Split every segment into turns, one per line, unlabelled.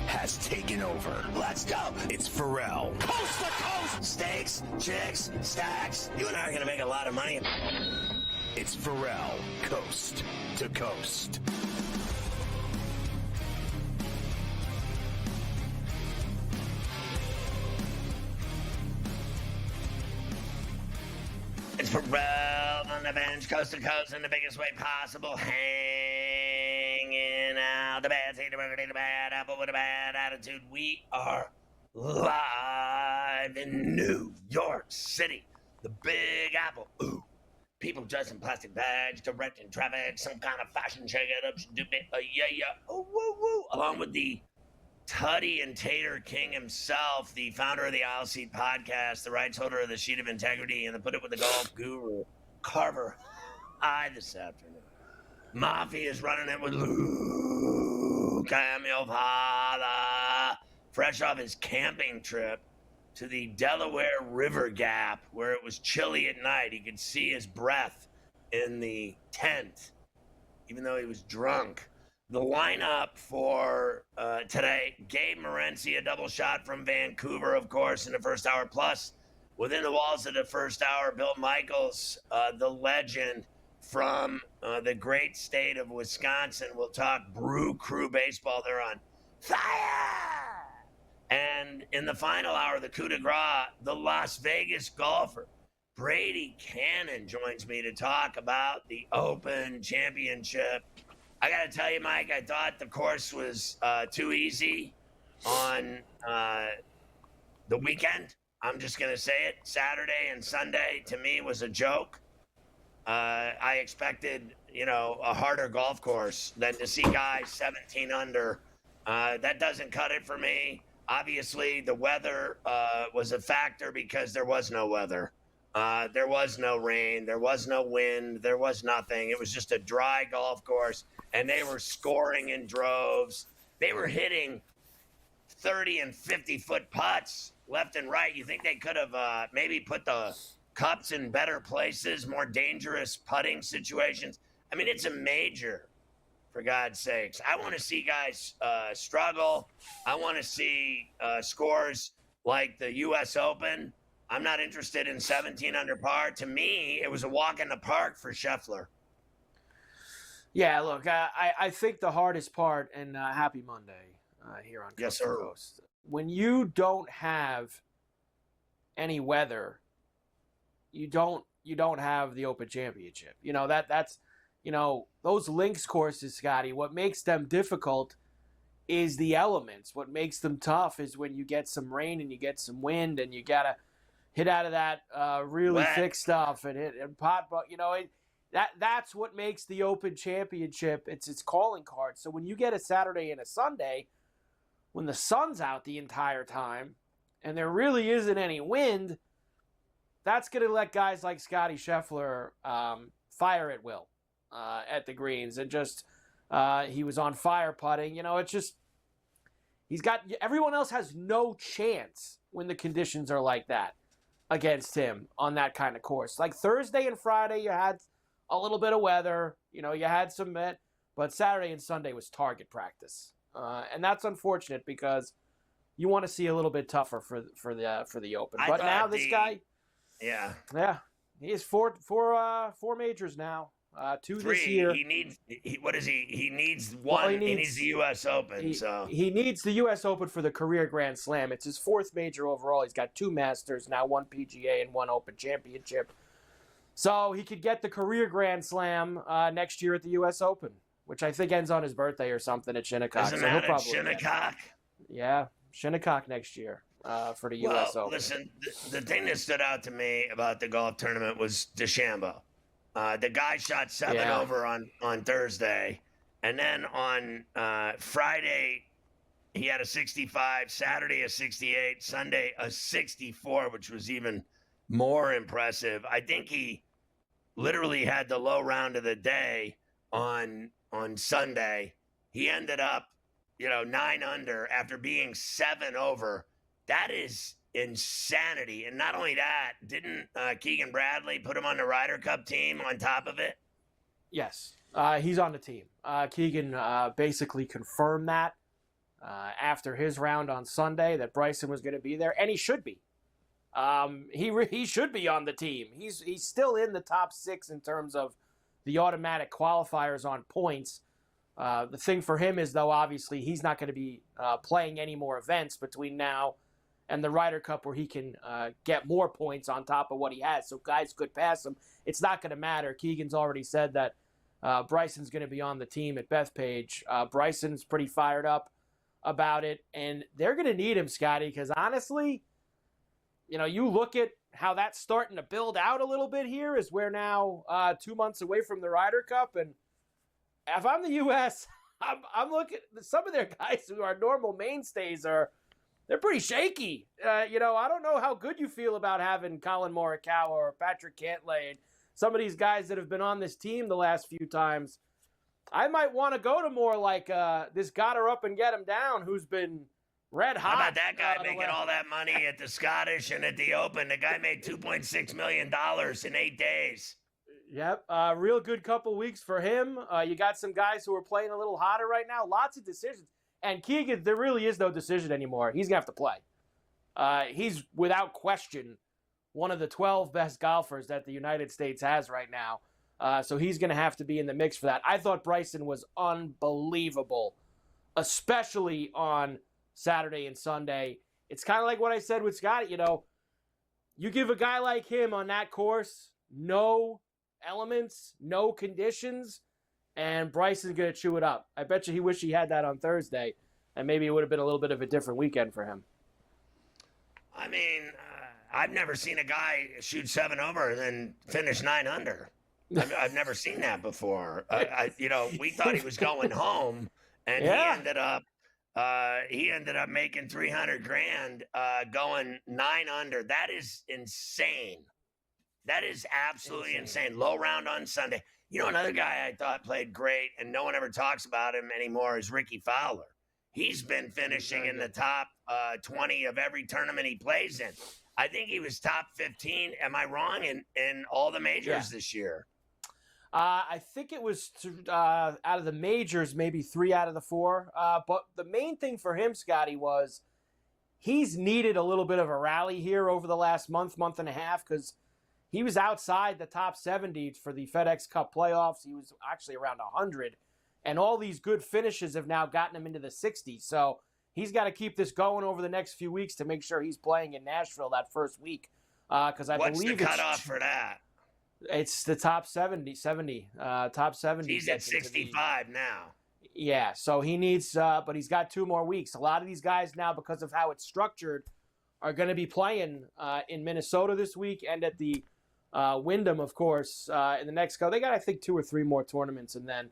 has taken over. Let's go. It's Ferrall. Coast to coast. Steaks, chicks, stacks. You and I are going to make a lot of money. It's Ferrall, coast to coast. It's Ferrall on the bench, coast to coast, in the biggest way possible. Hanging out the bad seed, the bad apple with a bad attitude. We are live in New York City, the Big Apple. Ooh, people dressed in plastic bags, directing traffic, some kind of fashion shake it up, yeah. Ooh, woo, woo. Along with the Tutty and Tater King himself, the founder of the Aisle Seat podcast, the rights holder of the Sheet of Integrity, and the Put It With the Golf guru, Carver. Hi this afternoon. Mafia is running it with Luke. I am your father. Fresh off his camping trip to the Delaware River Gap, where it was chilly at night. He could see his breath in the tent, even though he was drunk. The lineup for today, Gabe Morency, a double shot from Vancouver, of course, in the first hour. Plus, within the walls of the first hour, Bill Michaels, the legend from the great state of Wisconsin. We'll talk Brew Crew baseball. They're on fire! And in the final hour, the coup de grace, the Las Vegas golfer, Brady Cannon, joins me to talk about the Open Championship. I got to tell you, Mike, I thought the course was too easy on the weekend. I'm just going to say it. Saturday and Sunday, to me, was a joke. I expected, a harder golf course than to see guys 17 under. That doesn't cut it for me. Obviously, the weather was a factor because there was no weather. There was no rain. There was no wind. There was nothing. It was just a dry golf course. And they were scoring in droves. They were hitting 30 and 50-foot putts left and right. You think they could have maybe put the cups in better places, more dangerous putting situations? I mean, it's a major, for God's sakes. I want to see guys struggle. I want to see scores like the U.S. Open. I'm not interested in 17 under par. To me, it was a walk in the park for Scheffler.
Yeah, look, I think the hardest part, and happy Monday here on Coast to Coast. When you don't have any weather, you don't have the Open Championship. That's those links courses, Scotty. What makes them difficult is the elements. What makes them tough is when you get some rain and you get some wind and you gotta hit out of that really thick stuff and hit and pot. But that's what makes the Open Championship its calling card. So when you get a Saturday and a Sunday, when the sun's out the entire time and there really isn't any wind, that's going to let guys like Scotty Scheffler fire at will at the greens. And just he was on fire putting. It's just everyone else has no chance when the conditions are like that against him on that kind of course. Like Thursday and Friday, you had a little bit of weather, you had some met, but Saturday and Sunday was target practice, and that's unfortunate because you want to see a little bit tougher for the Open. But now this guy, he has four majors now, 2 this year.
He needs what is he? He needs one. Well, he needs the U.S. Open.
He needs the U.S. Open for the career Grand Slam. It's his 4th major overall. He's got 2 Masters now, 1 PGA and 1 Open Championship. So he could get the career Grand Slam next year at the U.S. Open, which I think ends on his birthday or something at Shinnecock.
Isn't that at Shinnecock?
Yeah, Shinnecock next year for the U.S. Open.
Listen, the thing that stood out to me about the golf tournament was DeChambeau. The guy shot 7 over on Thursday, and then on Friday he had a 65, Saturday a 68, Sunday a 64, which was even more impressive. I think he literally had the low round of the day on Sunday. He ended up, 9 under after being 7 over. That is insanity. And not only that, didn't Keegan Bradley put him on the Ryder Cup team on top of it?
Yes, he's on the team. Keegan basically confirmed that after his round on Sunday that Bryson was going to be there, and he should be. He should be on the team. He's still in the top 6 in terms of the automatic qualifiers on points. The thing for him is, though, obviously he's not going to be playing any more events between now and the Ryder Cup where he can get more points on top of what he has. So guys could pass him. It's not going to matter. Keegan's already said that Bryson's going to be on the team at Bethpage. Bryson's pretty fired up about it, and they're going to need him, Scotty, because honestly, you look at how that's starting to build out a little bit here as we're now 2 months away from the Ryder Cup. And if I'm the U.S., I'm looking at some of their guys who are normal mainstays they're pretty shaky. I don't know how good you feel about having Colin Morikawa or Patrick Cantlay and some of these guys that have been on this team the last few times. I might want to go to more like this got her up and get him down who's been red hot.
How about that guy making all that money at the Scottish and at the Open? The guy made $2.6 million in 8 days.
Yep. Real good couple weeks for him. You got some guys who are playing a little hotter right now. Lots of decisions. And Keegan, there really is no decision anymore. He's going to have to play. He's, without question, one of the 12 best golfers that the United States has right now. So he's going to have to be in the mix for that. I thought Bryson was unbelievable, especially on Saturday and Sunday. It's kind of like what I said with Scott. You give a guy like him on that course no elements, no conditions, and Bryson's going to chew it up. I bet you he wished he had that on Thursday, and maybe it would have been a little bit of a different weekend for him.
I mean, I've never seen a guy shoot 7 over and then finish 9 under. I've never seen that before. We thought he was going home, and
Yeah.
he ended up making $300,000 going 9 under. That is insane. That is absolutely insane. Low round on Sunday. Another guy I thought played great, and no one ever talks about him anymore, is Ricky Fowler. He's been finishing in the top 20 of every tournament he plays in. I think he was top 15. Am I wrong? In all the majors this year.
I think it was out of the majors, maybe 3 out of the 4. But the main thing for him, Scotty, was he's needed a little bit of a rally here over the last month and a half, because he was outside the top 70 for the FedEx Cup playoffs. He was actually around 100. And all these good finishes have now gotten him into the 60s. So he's got to keep this going over the next few weeks to make sure he's playing in Nashville that first week. Because I
What's
believe
the cutoff for that?
It's the top 70, top 70.
He's at 65 now.
Yeah, so he needs, but he's got 2 more weeks. A lot of these guys now, because of how it's structured, are going to be playing in Minnesota this week and at the Wyndham, of course, in the next go. They got, I think, 2 or 3 more tournaments, and then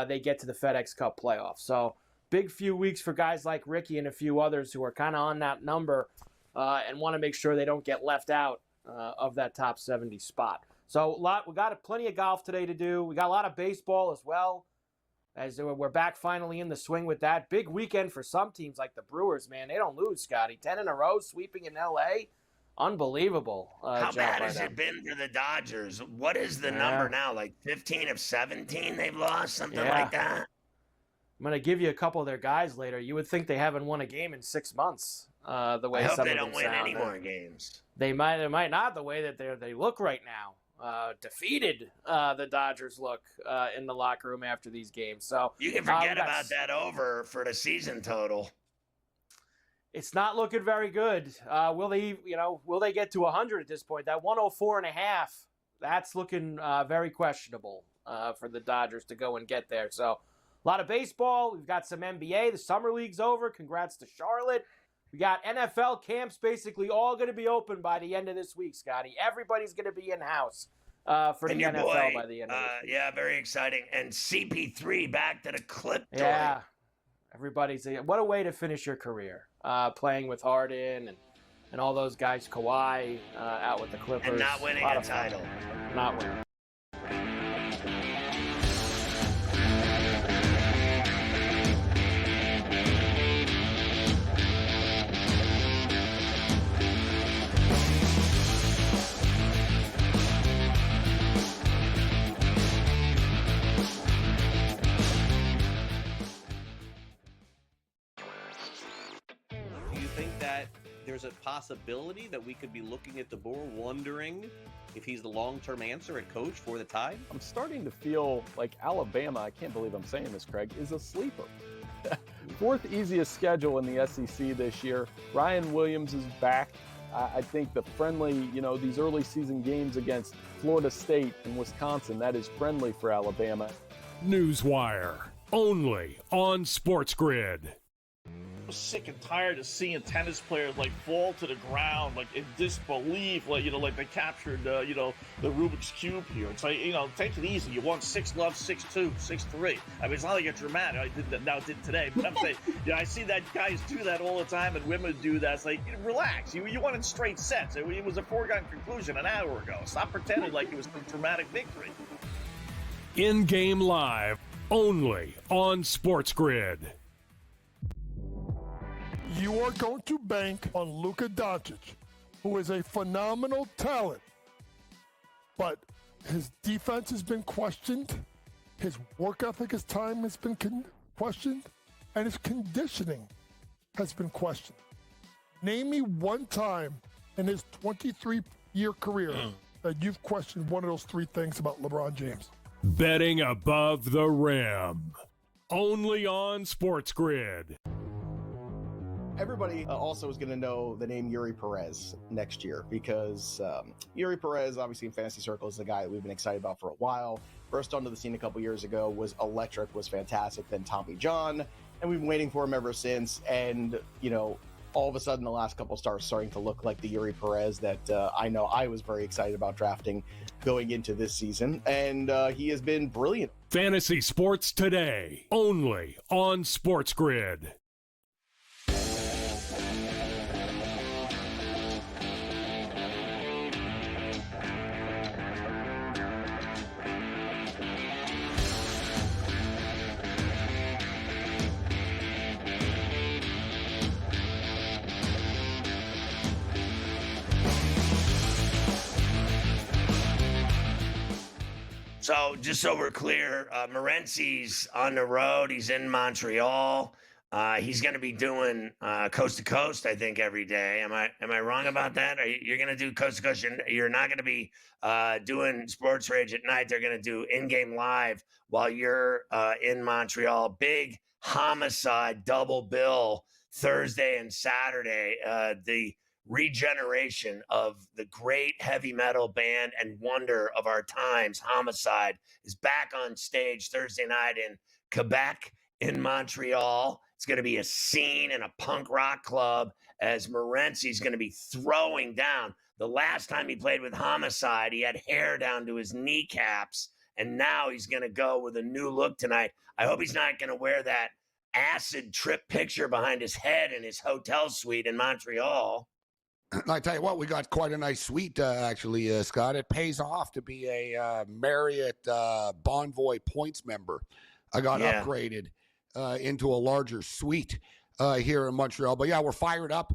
they get to the FedEx Cup playoffs. So big few weeks for guys like Ricky and a few others who are kind of on that number and want to make sure they don't get left out of that top 70 spot. So we got plenty of golf today to do. We got a lot of baseball as well, as we're back finally in the swing with that. Big weekend for some teams like the Brewers, man. They don't lose, Scotty. 10 in a row, sweeping in L.A. Unbelievable.
How bad has it been for the Dodgers? What is the number now? Like 15 of 17 they've lost? Something like that?
I'm going to give you a couple of their guys later. You would think they haven't won a game in 6 months. The way
I hope
some
they
of them
don't win
sound.
any more games.
They might not, the way that they look right now. Defeated the Dodgers look in the locker room after these games. So
you can forget about that over for the season total.
It's not looking very good. Will they get to 100 at this point? That 104.5, that's looking very questionable for the Dodgers to go and get there. So a lot of baseball. We've got some NBA. The summer league's over. Congrats to Charlotte. We got NFL camps basically all going to be open by the end of this week, Scotty. Everybody's going to be in-house for the NFL by the end of this week.
Yeah, very exciting. And CP3 back to the clip joint.
Yeah. What a way to finish your career. Playing with Harden and all those guys, Kawhi out with the Clippers.
And not winning a title.
Not winning.
you think that there's a possibility that we could be looking at DeBoer wondering if he's the long-term answer at coach for the Tide?
I'm starting to feel like Alabama, I can't believe I'm saying this, Craig, is a sleeper. Fourth easiest schedule in the SEC this year. Ryan Williams is back. I think the friendly, these early season games against Florida State and Wisconsin, that is friendly for Alabama.
Newswire, only on SportsGrid.
I'm sick and tired of seeing tennis players fall to the ground in disbelief, like they captured the Rubik's Cube here. It's take it easy. You won 6-love, 6-2, 6-3. I mean, it's not like it's dramatic. I did today, but I'm saying, I see that guys do that all the time, and women do that. It's relax. You won in straight sets. It was a foregone conclusion an hour ago. Stop pretending like it was a dramatic victory.
In-game live, only on SportsGrid.
You are going to bank on Luka Doncic, who is a phenomenal talent, but his defense has been questioned, his work ethic, his time has been questioned, and his conditioning has been questioned. Name me one time in his 23-year career that you've questioned one of those three things about LeBron James.
Betting above the rim, only on SportsGrid.
Everybody also is going to know the name Yuri Perez next year because Yuri Perez, obviously in fantasy circles, is a guy that we've been excited about for a while. Burst onto the scene a couple years ago, was electric, was fantastic. Then Tommy John, and we've been waiting for him ever since. And, all of a sudden the last couple stars starting to look like the Yuri Perez that I know I was very excited about drafting going into this season. And he has been brilliant.
Fantasy sports today, only on SportsGrid.
So just so we're clear, Morency's on the road. He's in Montreal. He's going to be doing coast to coast, I think, every day. Am I wrong about that? You're going to do coast to coast. You're not going to be doing Sports Rage at night. They're going to do in-game live while you're in Montreal. Big homicide double bill Thursday and Saturday. The regeneration of the great heavy metal band and wonder of our times, Homicide, is back on stage Thursday night in Quebec, in Montreal. It's going to be a scene in a punk rock club as Morency's going to be throwing down. The last time he played with Homicide, he had hair down to his kneecaps, and now he's going to go with a new look tonight. I hope he's not going to wear that acid trip picture behind his head in his hotel suite in Montreal.
I tell you what, we got quite a nice suite, actually, Scott. It pays off to be a Marriott Bonvoy points member. I got upgraded into a larger suite here in Montreal. But, yeah, we're fired up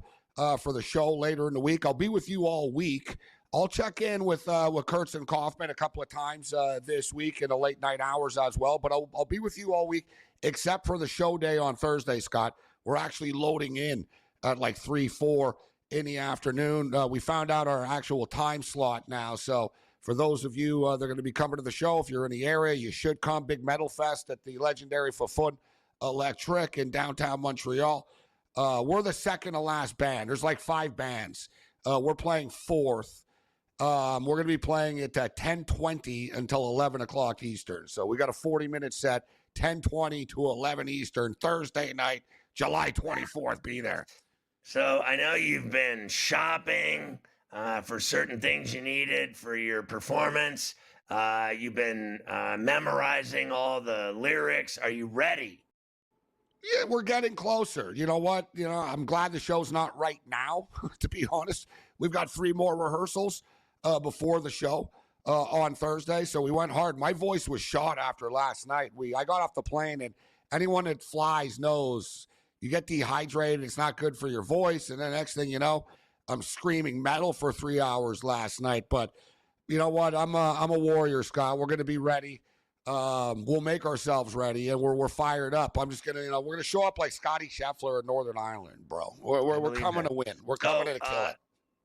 for the show later in the week. I'll be with you all week. I'll check in with Kurtz and Kaufman a couple of times this week in the late night hours as well. But I'll be with you all week, except for the show day on Thursday, Scott. We're actually loading in at like 3, 4 in the afternoon. We found out our actual time slot now. So for those of you that are going to be coming to the show, if you're in the area, you should come. Big Metal Fest at the legendary Fafun Electric in downtown Montreal. We're the second to last band. There's like 5 bands. We're playing fourth. We're going to be playing it at 10:20 until 11 o'clock Eastern. So we got a 40-minute set, 10:20 to 11 Eastern, Thursday night, July 24th. Be there.
So I know you've been shopping for certain things you needed for your performance. You've been memorizing all the lyrics. Are you ready?
Yeah, we're getting closer. You know what? I'm glad the show's not right now, to be honest. We've got 3 more rehearsals before the show on Thursday, so we went hard. My voice was shot after last night. I got off the plane, and anyone that flies knows you get dehydrated. It's not good for your voice. And the next thing you know, I'm screaming metal for 3 hours last night. But you know what? I'm a warrior, Scott. We're going to be ready We'll make ourselves ready, and we're fired up. I'm just gonna, we're gonna show up like Scotty Scheffler in Northern Ireland, bro. We're coming to win. We're coming to kill it.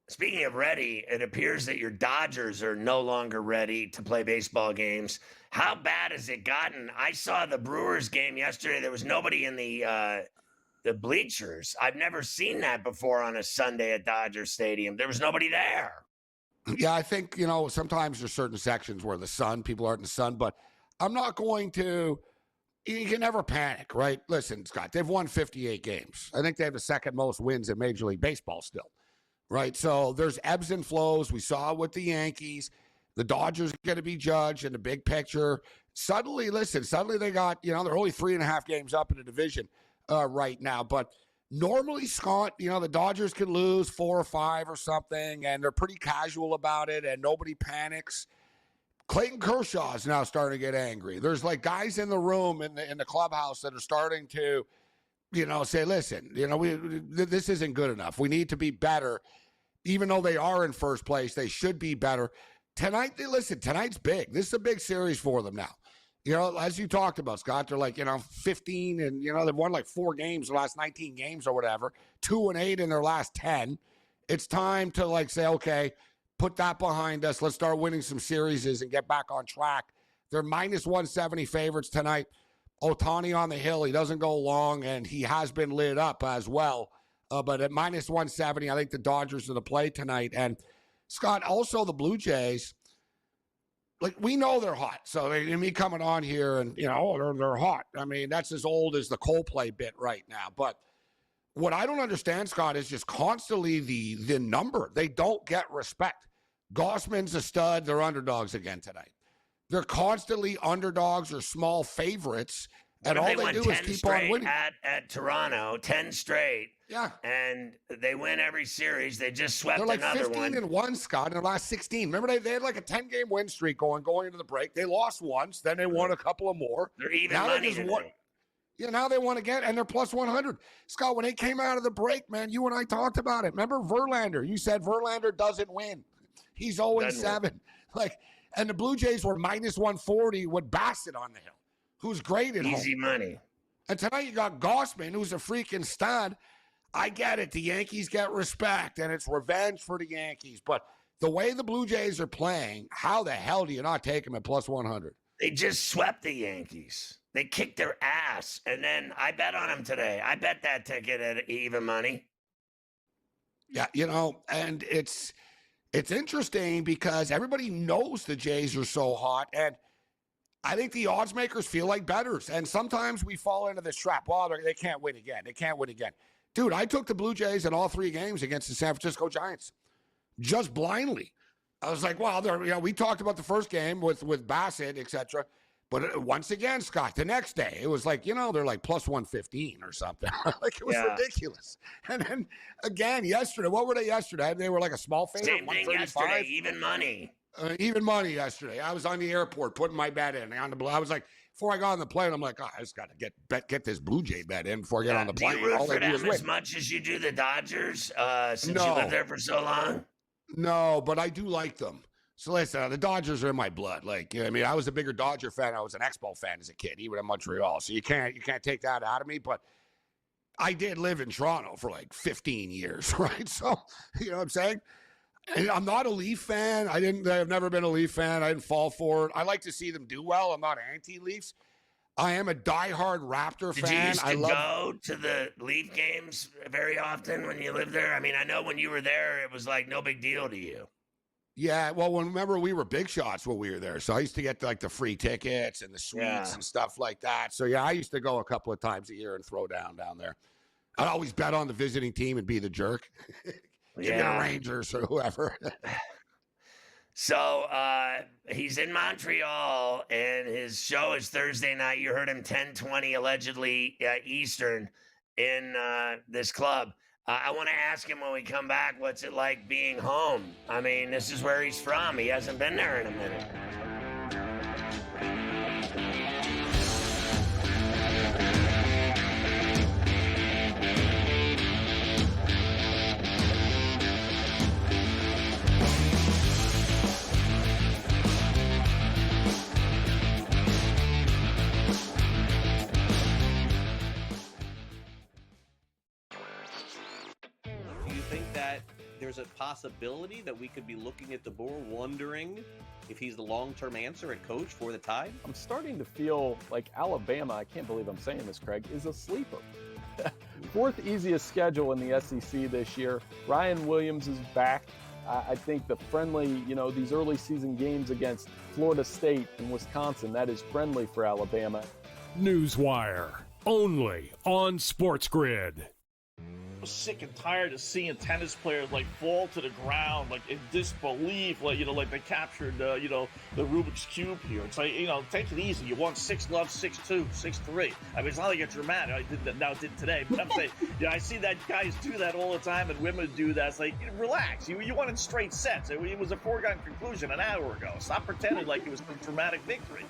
Speaking of ready, it appears that your Dodgers are no longer ready to play baseball games. How bad has it gotten? I saw the Brewers game yesterday. There was nobody in the bleachers. I've never seen that before on a Sunday at Dodger Stadium. There was nobody there.
Yeah, I think, sometimes there's certain sections where people aren't in the sun, but I'm not going to. You can never panic, right? Listen, Scott, they've won 58 games. I think they have the second most wins in Major League Baseball still, right? So there's ebbs and flows. We saw it with the Yankees. The Dodgers are going to be judged in the big picture. Suddenly they got, they're only 3.5 games up in the division right now. But normally, Scott, the Dodgers can lose 4 or 5 or something, and they're pretty casual about it, and nobody panics. Clayton Kershaw is now starting to get angry. There's like guys in the room in the clubhouse that are starting to, say, listen, this isn't good enough. We need to be better. Even though they are in first place, they should be better. Tonight's big. This is a big series for them now. As you talked about, Scott, they're like, 15 and, they've won like 4 games, the last 19 games or whatever, 2-8 in their last 10. It's time to say, okay, put that behind us. Let's start winning some series and get back on track. They're minus 170 favorites tonight. Ohtani on the hill. He doesn't go long, and he has been lit up as well. But at minus 170, I think the Dodgers are the play tonight. And, Scott, also the Blue Jays, we know they're hot. So me coming on here and, they're hot. I mean, that's as old as the Coldplay bit right now. But what I don't understand, Scott, is just constantly the number. They don't get respect. Gossman's a stud. They're underdogs again tonight. They're constantly underdogs or small favorites, and all they do is keep on winning.
At Toronto, 10 straight.
Yeah.
And they win every series. They just swept
another one. They're
like
15-1, Scott, in the last 16. Remember, they had like a 10-game win streak going into the break. They lost once. Then they won a couple of more.
They're even money.
Yeah, now they won again, and they're plus 100. Scott, when they came out of the break, man, you and I talked about it. Remember Verlander? You said Verlander doesn't win. He's 0-7. And the Blue Jays were minus 140 with Bassett on the hill, who's great at home.
Easy money.
And tonight you got Gossman, who's a freaking stud. I get it. The Yankees get respect, and it's revenge for the Yankees. But the way the Blue Jays are playing, how the hell do you not take them at plus 100?
They just swept the Yankees. They kicked their ass, and then I bet on them today. I bet that ticket at even money.
Yeah, and it's interesting because everybody knows the Jays are so hot, and I think the odds makers feel like bettors, and sometimes we fall into this trap. Well, they can't win again. They can't win again. Dude, I took the Blue Jays in all 3 games against the San Francisco Giants, just blindly. I was like, well, we talked about the first game with Bassett, etc. But once again, Scott, the next day, it was like, they're like plus 115 or something. It was ridiculous. And then again, yesterday, what were they yesterday? They were like a small favorite.
Same thing yesterday, even money.
Even money yesterday. I was on the airport putting my bet in. I was like, before I got on the plane, I'm like, I just got to get this Blue Jay bet in before I get on the plane.
Do you root for them as much as you do the Dodgers since you lived there for so long?
No, but I do like them. So listen, the Dodgers are in my blood. I was a bigger Dodger fan. I was an Expo fan as a kid, even in Montreal. So you can't take that out of me. But I did live in Toronto for like 15 years, right? So, you know what I'm saying? And I'm not a Leaf fan. I've never been a Leaf fan. I didn't fall for it. I like to see them do well. I'm not anti-Leafs. I am a diehard Raptor fan.
Did you used to go to the Leaf games very often when you lived there? I mean, I know when you were there, it was like no big deal to you.
Yeah, well, remember we were big shots when we were there, so I used to get like the free tickets and the suites and stuff like that. So yeah, I used to go a couple of times a year and throw down there. I'd always bet on the visiting team and be the jerk. Give me the Rangers or whoever.
So he's in Montreal, and his show is Thursday night. You heard him 10:20 allegedly Eastern in this club. I want to ask him when we come back, what's it like being home? I mean, this is where he's from. He hasn't been there in a minute.
there's a possibility that we could be looking at the board wondering if he's the long-term answer at coach for the Tide?
I'm starting to feel like Alabama, I can't believe I'm saying this, Craig, is a sleeper. Fourth easiest schedule in the SEC this year. Ryan Williams is back. I think the friendly, these early season games against Florida State and Wisconsin, that is friendly for Alabama.
Newswire, only on SportsGrid.
Sick and tired of seeing tennis players like fall to the ground like in disbelief, like they captured the Rubik's Cube here. It's like, take it easy. You won 6-love, 6-2, 6-3. I mean, it's not like it's dramatic. I did that now, did today, but I'm saying, I see that guys do that all the time, and women do that. It's like, relax. You won in straight sets. It was a foregone conclusion an hour ago. Stop pretending like it was a dramatic victory.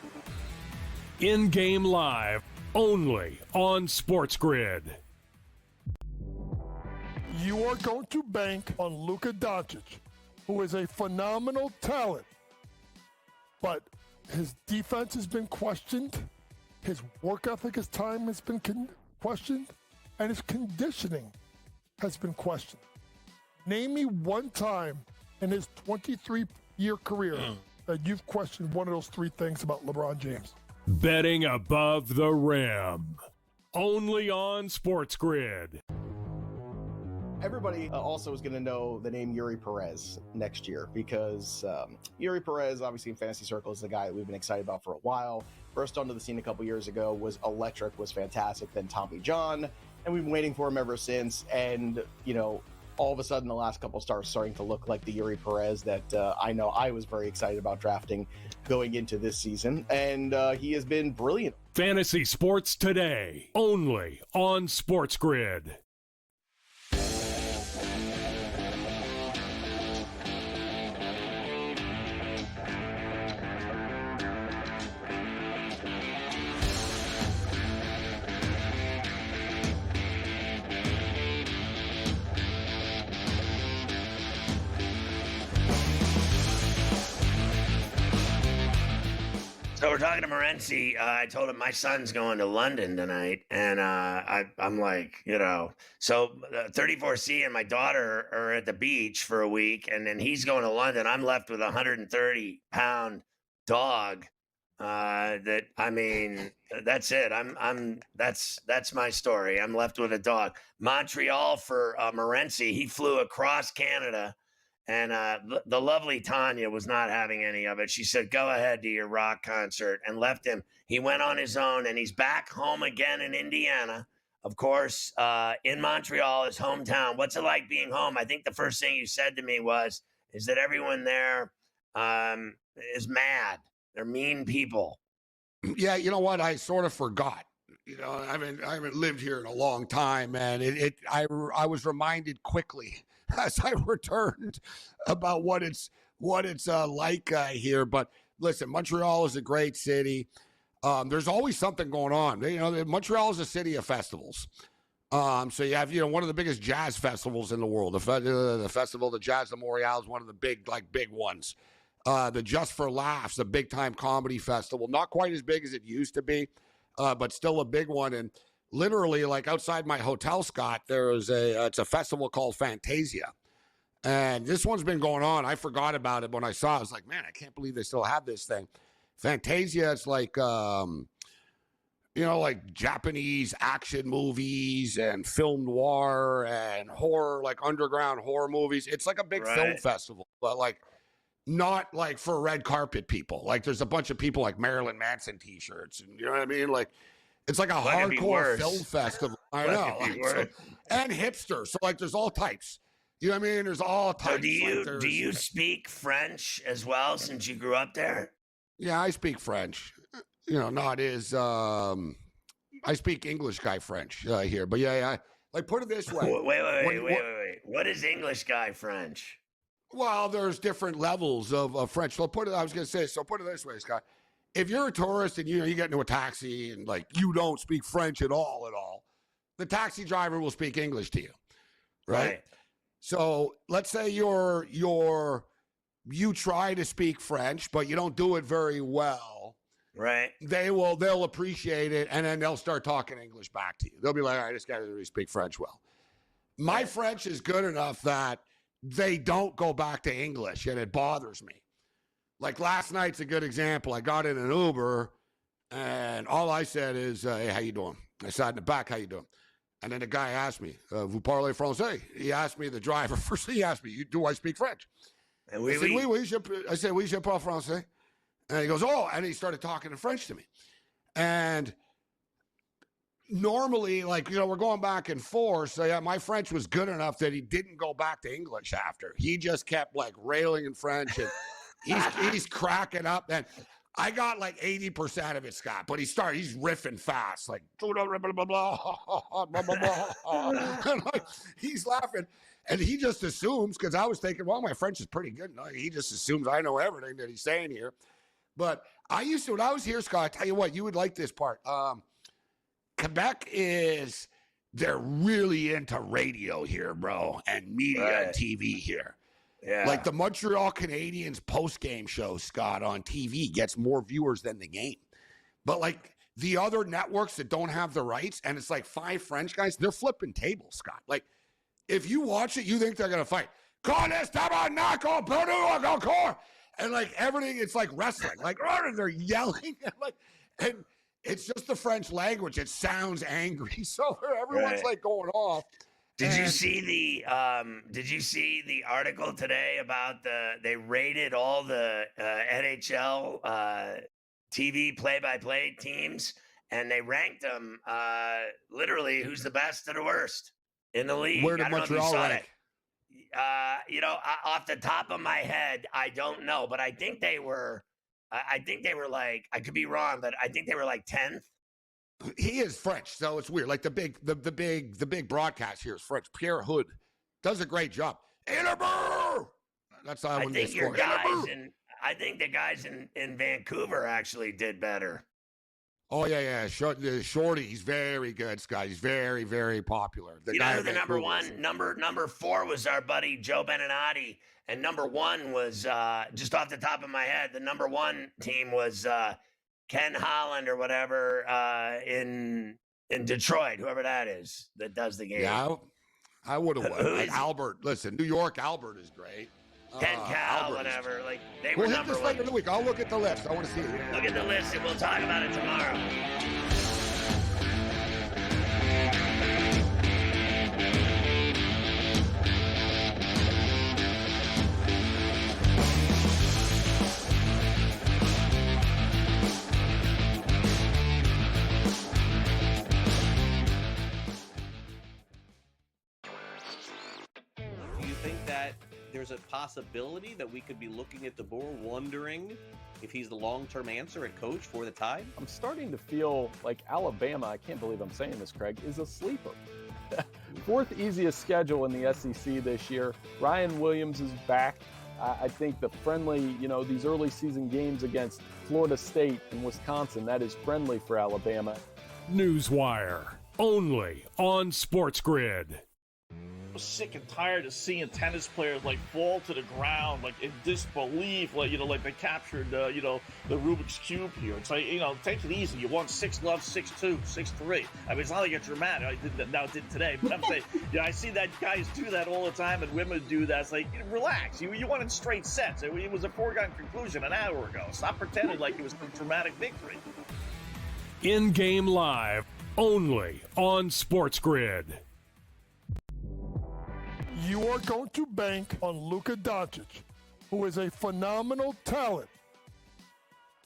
In-game live, only on SportsGrid.
You are going to bank on Luka Doncic, who is a phenomenal talent, but his defense has been questioned, his work ethic, his time has been questioned, and his conditioning has been questioned. Name me one time in his 23-year career that you've questioned one of those three things about LeBron James.
Betting above the rim, only on SportsGrid.
Everybody also is going to know the name Yuri Perez next year because Yuri Perez, obviously in fantasy circles, is a guy that we've been excited about for a while. Burst onto the scene a couple years ago, was electric, was fantastic. Then Tommy John, and we've been waiting for him ever since. And, all of a sudden the last couple stars starting to look like the Yuri Perez that I know I was very excited about drafting going into this season. And he has been brilliant.
Fantasy Sports Today, only on SportsGrid.
So we're talking to Morency. I told him my son's going to London tonight, and I'm like, so 34C and my daughter are at the beach for a week, and then he's going to London. I'm left with a 130-pound dog. That's it. That's my story. I'm left with a dog. Montreal for Morency. He flew across Canada. And the lovely Tanya was not having any of it. She said, go ahead to your rock concert, and left him. He went on his own, and he's back home again in Indiana. Of course, in Montreal, his hometown. What's it like being home? I think the first thing you said to me is that everyone there is mad. They're mean people.
Yeah, you know what? I sort of forgot. I haven't lived here in a long time, and I was reminded quickly as I returned about what it's like here. But listen, Montreal is a great city. There's always something going on. Montreal is a city of festivals. So you have one of the biggest jazz festivals in the world. The festival, the Jazz de Montreal, is one of the big ones. The Just for Laughs, the big time comedy festival, not quite as big as it used to be, but still a big one. And literally, like outside my hotel, Scott, it's a festival called Fantasia. And this one's been going on. I forgot about it when I saw it. I was like, man, I can't believe they still have this thing. Fantasia, it's like, like Japanese action movies and film noir and horror, like underground horror movies. It's like a big film festival, but like not like for red carpet people. Like there's a bunch of people like Marilyn Manson t-shirts, and you know what I mean? Like it's like a hardcore film festival. I know. And hipster. So like there's all types. You know what I mean? There's all types.
So do you speak French as well since you grew up there?
Yeah, I speak French. Not as I speak English guy French here. But yeah, like put it this way.
Wait. What is English guy French?
Well, there's different levels of French. So put it this way, Scott. If you're a tourist and you get into a taxi and like you don't speak French at all, the taxi driver will speak English to you, right? So let's say you try to speak French, but you don't do it very well.
Right.
They'll appreciate it, and then they'll start talking English back to you. They'll be like, all right, this guy doesn't really speak French well. My French is good enough that they don't go back to English, and it bothers me. Like last night's a good example. I got in an Uber, and all I said is, hey, how you doing? I sat in the back, how you doing? And then the guy asked me, vous parlez français? He asked me, the driver, first he asked me, do I speak French?
And
I said, oui, je parle français. And he goes, oh, and he started talking in French to me. And normally, like, we're going back and forth. So, yeah, my French was good enough that he didn't go back to English after. He just kept, like, railing in French. And he's cracking up. And I got, like, 80% of it, Scott. But he's riffing fast. Like, blah, blah, blah, blah, blah, blah, blah. And, like, he's laughing. And he just assumes, because I was thinking, well, my French is pretty good. No, he just assumes I know everything that he's saying here. But I used to, when I was here, Scott, I tell you what, you would like this part. Quebec they're really into radio here, bro, and media and TV here. Yeah. Like the Montreal Canadiens post-game show, Scott, on TV gets more viewers than the game. But like the other networks that don't have the rights, and it's like 5 French guys, they're flipping tables, Scott. Like if you watch it, you think they're going to fight. And like everything, it's like wrestling. Like they're yelling, and it's just the French language. It sounds angry, so everyone's like going off.
Did you see the article today about they rated all the NHL TV play-by-play teams, and they ranked them literally who's the best and the worst in the league.
Where did Montreal rank?
Off the top of my head, I don't know, but I think they were like, I could be wrong, but I think they were like 10th.
He is French, so it's weird. Like the big broadcast here is French. Pierre Hood does a great job. That's how I think your guys,
and I think the guys in Vancouver actually did better.
Oh yeah. Shorty, he's very good, Scott. He's very, very popular.
The number 1, number 4 was our buddy Joe Beninati, and number 1 was just off the top of my head. The number 1 team was Ken Holland or whatever in Detroit, whoever that is that does the game.
Yeah, I would have won. Like Albert, listen, New York Albert is great.
Ken Cal, whatever. Like they were
we'll
number
hit this
1.
later in the week. I'll look at the list. I want to see it.
Look at the list, and we'll talk about it tomorrow.
Do you think that there's a possibility that we could be looking at DeBoer wondering if he's the long-term answer at coach for the Tide?
I'm starting to feel like Alabama, I can't believe I'm saying this, Craig, is a sleeper. 4th easiest schedule in the SEC this year. Ryan Williams is back. I think the friendly, these early season games against Florida State and Wisconsin, that is friendly for Alabama.
Newswire, only on SportsGrid.
Sick and tired of seeing tennis players like fall to the ground like in disbelief, like they captured the Rubik's Cube here. It's like, take it easy. You won 6-love, 6-2, 6-3. I mean, it's not like it's dramatic. I did today, but I'm saying, I see that guys do that all the time, and women do that. It's like, relax. You won in straight sets. It was a foregone conclusion an hour ago. Stop pretending like it was a dramatic victory.
In-game live, only on SportsGrid.
You are going to bank on Luka Doncic, who is a phenomenal talent,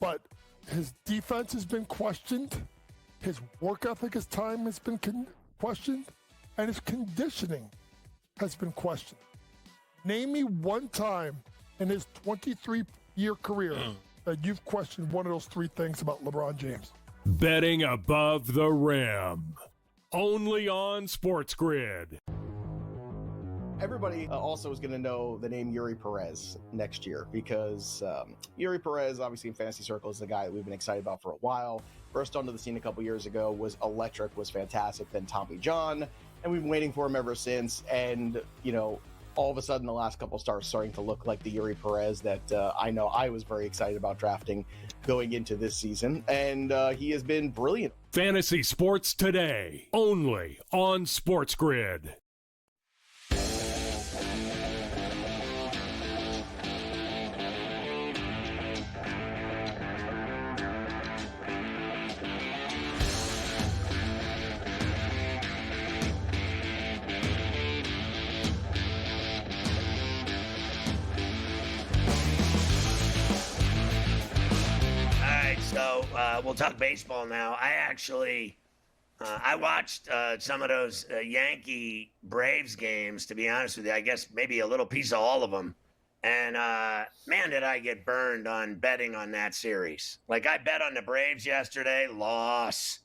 but his defense has been questioned, his work ethic, his time has been questioned, and his conditioning has been questioned. Name me one time in his 23-year career that you've questioned one of those 3 things about LeBron James.
Betting above the rim, only on SportsGrid.
Everybody also is going to know the name Yuri Perez next year because Yuri Perez, obviously in fantasy circles, is a guy that we've been excited about for a while. Burst onto the scene a couple years ago, was electric, was fantastic. Then Tommy John, and we've been waiting for him ever since. And, all of a sudden the last couple stars starting to look like the Yuri Perez that I know I was very excited about drafting going into this season. And he has been brilliant.
Fantasy Sports Today, only on SportsGrid.
we'll talk baseball now. I actually, I watched some of those Yankee Braves games, to be honest with you. I guess maybe a little piece of all of them. And, man, did I get burned on betting on that series. Like, I bet on the Braves yesterday, loss.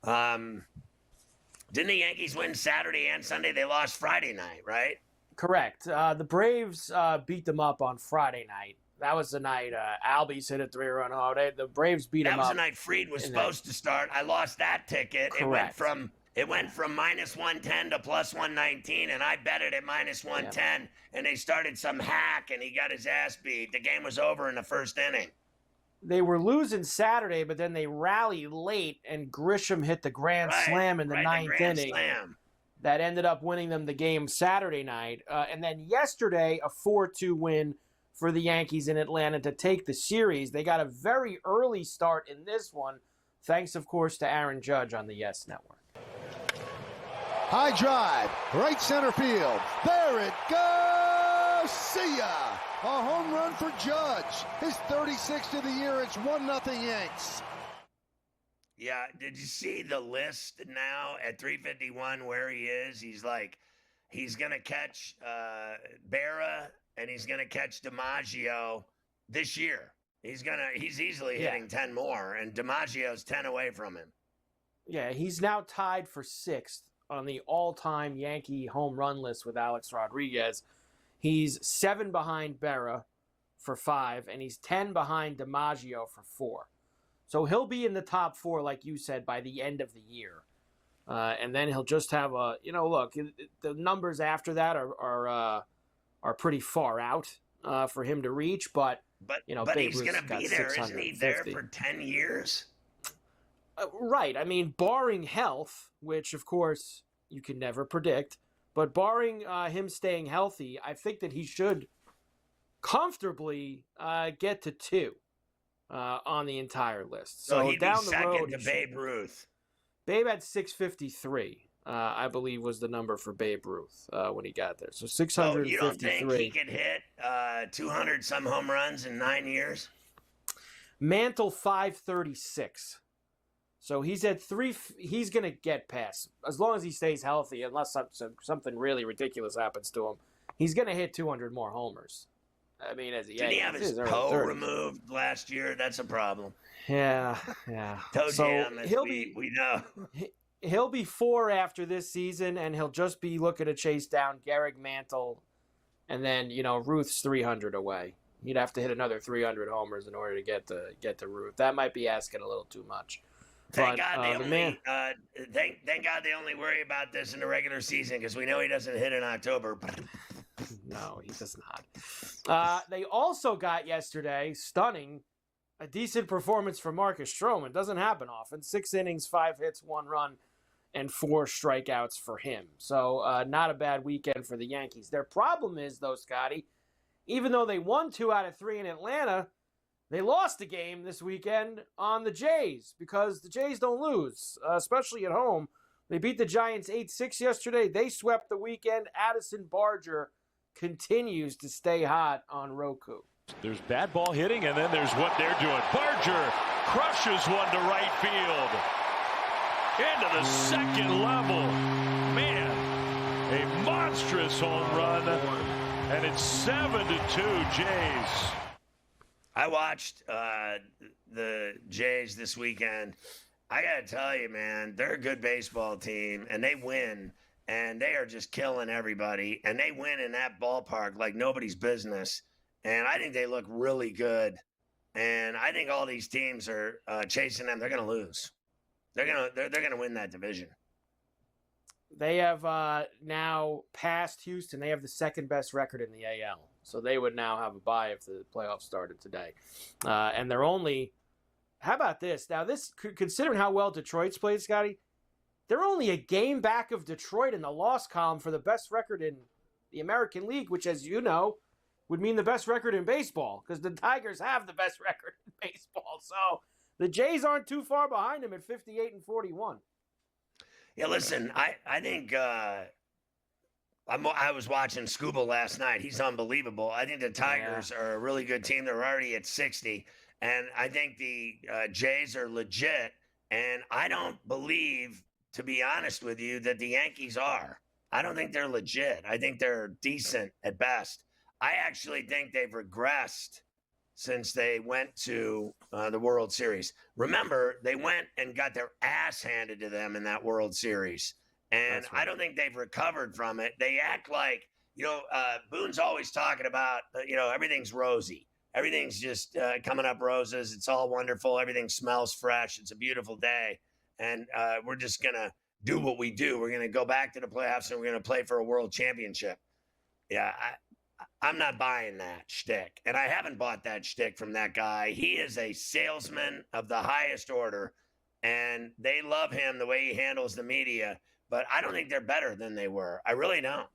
Didn't the Yankees win Saturday and Sunday? They lost Friday night, right?
Correct. The Braves beat them up on Friday night. That was the night Albies hit a 3-run home. The Braves beat them up.
That was the night Fried was supposed to start. I lost that ticket.
Correct.
It went from minus 110 to plus 119, and I bet it at minus 110, and they started some hack, and he got his ass beat. The game was over in the first inning.
They were losing Saturday, but then they rallied late, and Grisham hit the grand slam in the ninth inning. That ended up winning them the game Saturday night. And then yesterday, a 4-2 win for the Yankees in Atlanta to take the series. They got a very early start in this one, thanks, of course, to Aaron Judge on the Yes Network.
High drive, right center field. There it goes. See ya. A home run for Judge. His 36th of the year. It's 1-0 Yanks.
Yeah, did you see the list now at 351 where he is? He's going to catch Berra, and he's going to catch DiMaggio this year. He's easily hitting 10 more, and DiMaggio's 10 away from him.
Yeah, he's now tied for 6th on the all-time Yankee home run list with Alex Rodriguez. He's 7 behind Berra for 5, and he's 10 behind DiMaggio for 4. So he'll be in the top 4, like you said, by the end of the year. And then he'll just have look, the numbers after that are pretty far out for him to reach, but
he's going to be there, isn't he? There for 10 years.
Right. I mean, barring health, which of course you can never predict, but barring him staying healthy, I think that he should comfortably get to 2 on the entire list. So
he'd
down
be
the road,
second to Babe Ruth.
Babe had 653. I believe was the number for Babe Ruth when he got there. So 653.
You don't think he could hit 200 some home runs in 9 years?
Mantle 536. So he's at 3. He's going to get past as long as he stays healthy, unless something really ridiculous happens to him. He's going to hit 200 more homers. I mean, as
did he have his toe removed last year? That's a problem.
Yeah.
Toe jam, we know.
He'll be 4 after this season, and he'll just be looking to chase down Gehrig, Mantle, and then Ruth's 300 away. He'd have to hit another 300 homers in order to get to Ruth. That might be asking a little too much.
Thank God they only worry about this in the regular season because we know he doesn't hit in October.
No, he does not. They also got yesterday, stunning, a decent performance for Marcus Stroman. Doesn't happen often. 6 innings, 5 hits, 1 run, and 4 strikeouts for him. So not a bad weekend for the Yankees. Their problem is, though, Scotty, even though they won 2 out of 3 in Atlanta, they lost a game this weekend on the Jays because the Jays don't lose, especially at home. They beat the Giants 8-6 yesterday. They swept the weekend. Addison Barger continues to stay hot on Roku.
There's bad ball hitting, and then there's what they're doing. Barger crushes one to right field. Into the second level. Man, a monstrous home run. And it's 7-2 Jays.
I watched the Jays this weekend. I got to tell you, man, they're a good baseball team, and they win, and they are just killing everybody, and they win in that ballpark like nobody's business, and I think they look really good, and I think all these teams are chasing them. They're going to lose. They're gonna win that division.
They have now passed Houston. They have the second best record in the AL. So they would now have a bye if the playoffs started today. And they're only – how about this? Now, considering how well Detroit's played, Scotty, they're only a game back of Detroit in the loss column for the best record in the American League, which, as you know, would mean the best record in baseball because the Tigers have the best record in baseball. So the Jays aren't too far behind them at 58-41.
Yeah, listen, I think I was watching Scuba last night. He's unbelievable. I think the Tigers are a really good team. They're already at 60. And I think the Jays are legit. And I don't believe, to be honest with you, that the Yankees are. I don't think they're legit. I think they're decent at best. I actually think they've regressed since they went to the World Series. Remember, they went and got their ass handed to them in that World Series. And right. I don't think they've recovered from it. They act like, Boone's always talking about, everything's rosy. Everything's just coming up roses. It's all wonderful. Everything smells fresh. It's a beautiful day. And we're just going to do what we do. We're going to go back to the playoffs and we're going to play for a world championship. Yeah, I'm not buying that shtick. And I haven't bought that shtick from that guy. He is a salesman of the highest order. And they love him the way he handles the media. But I don't think they're better than they were. I really don't.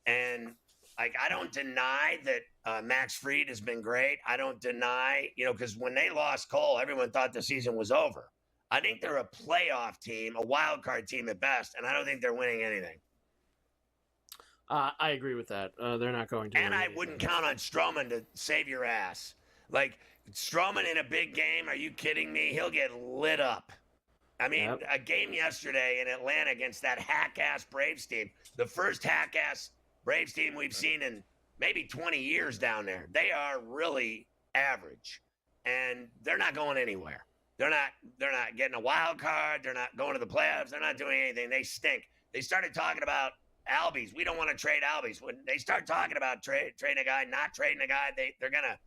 And I don't deny that Max Fried has been great. I don't deny, because when they lost Cole, everyone thought the season was over. I think they're a playoff team, a wild card team at best, and I don't think they're winning anything.
I agree with that. They're not going to.
And I wouldn't count on Stroman to save your ass. Like, Stroman in a big game, are you kidding me? He'll get lit up. I mean, A game yesterday in Atlanta against that hack-ass Braves team, the first hack-ass Braves team we've seen in maybe 20 years down there. They are really average, and they're not going anywhere. They're not getting a wild card. They're not going to the playoffs. They're not doing anything. They stink. They started talking about Albies. We don't want to trade Albies. When they start talking about trading a guy, not trading a guy, they're gonna,